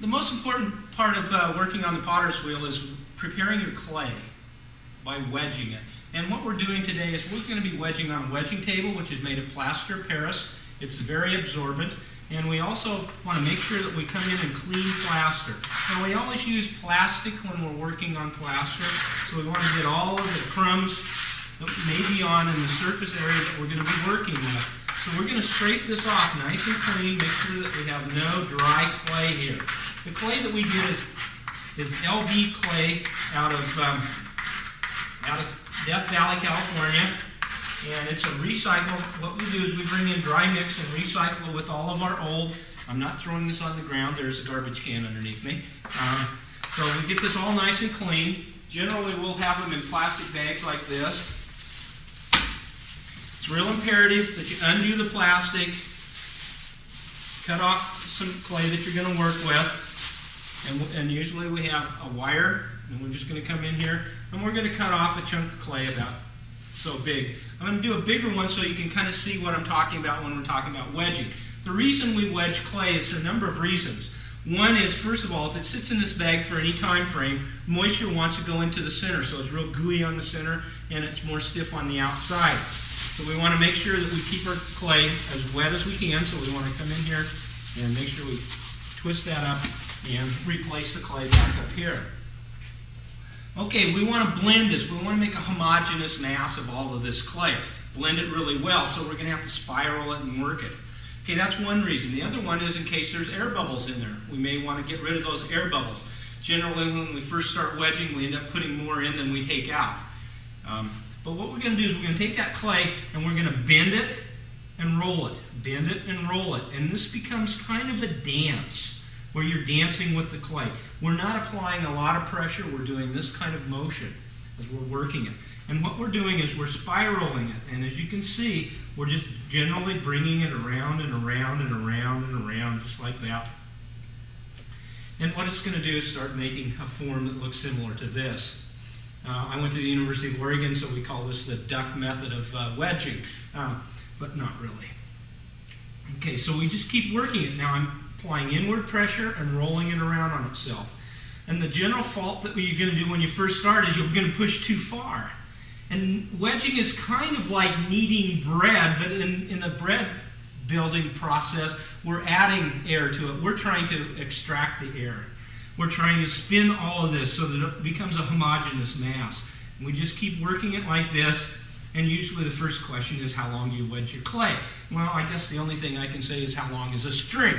The most important part of working on the potter's wheel is preparing your clay by wedging it. And what we're doing today is we're going to be wedging on a wedging table, which is made of plaster Paris. It's very absorbent. And we also want to make sure that we come in and clean plaster. Now, we always use plastic when we're working on plaster, so we want to get all of the crumbs that may be on in the surface area that we're going to be working with. So we're going to scrape this off nice and clean, make sure that we have no dry clay here. The clay that we get is LB clay out of Death Valley, California. And it's a recycle. What we do is we bring in dry mix and recycle it with all of our old. I'm not throwing this on the ground. There's a garbage can underneath me. So we get this all nice and clean. Generally, we'll have them in plastic bags like this. It's real imperative that you undo the plastic, cut off some clay that you're going to work with, and usually we have a wire, and we're just going to come in here, and we're going to cut off a chunk of clay about so big. I'm going to do a bigger one so you can kind of see what I'm talking about when we're talking about wedging. The reason we wedge clay is for a number of reasons. One is, first of all, if it sits in this bag for any time frame, moisture wants to go into the center, so it's real gooey on the center and it's more stiff on the outside. So we want to make sure that we keep our clay as wet as we can, so we want to come in here and make sure we twist that up and replace the clay back up here. Okay, we want to blend this. We want to make a homogeneous mass of all of this clay. Blend it really well, so we're going to have to spiral it and work it. Okay, that's one reason. The other one is in case there's air bubbles in there. We may want to get rid of those air bubbles. Generally, when we first start wedging, we end up putting more in than we take out. But what we're going to do is we're going to take that clay and we're going to bend it and roll it. Bend it and roll it. And this becomes kind of a dance where you're dancing with the clay. We're not applying a lot of pressure. We're doing this kind of motion as we're working it. And what we're doing is we're spiraling it. And as you can see, we're just generally bringing it around and around and around and around, just like that. And what it's going to do is start making a form that looks similar to this. I went to the University of Oregon, so we call this the duck method of wedging, but not really. Okay, so we just keep working it. Now I'm applying inward pressure and rolling it around on itself. And the general fault that you're going to do when you first start is you're going to push too far. And wedging is kind of like kneading bread, but in the bread building process, we're adding air to it. We're trying to extract the air. We're trying to spin all of this so that it becomes a homogeneous mass. And we just keep working it like this. And usually the first question is, how long do you wedge your clay? Well, I guess the only thing I can say is, how long is a string?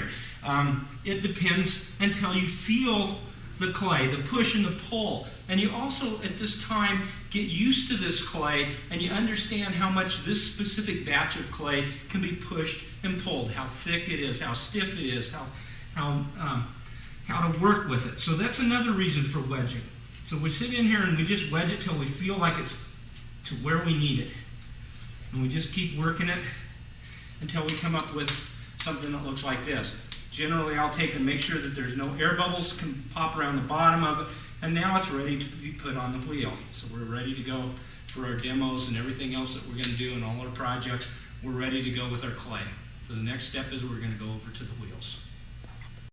It depends until you feel the clay, the push and the pull. And you also, at this time, get used to this clay, and you understand how much this specific batch of clay can be pushed and pulled, how thick it is, how stiff it is, how to work with it. So that's another reason for wedging. So we sit in here and we just wedge it till we feel like it's to where we need it. And we just keep working it until we come up with something that looks like this. Generally, I'll take and make sure that there's no air bubbles can pop around the bottom of it. And now it's ready to be put on the wheel. So we're ready to go for our demos and everything else that we're going to do in all our projects. We're ready to go with our clay. So the next step is we're going to go over to the wheels.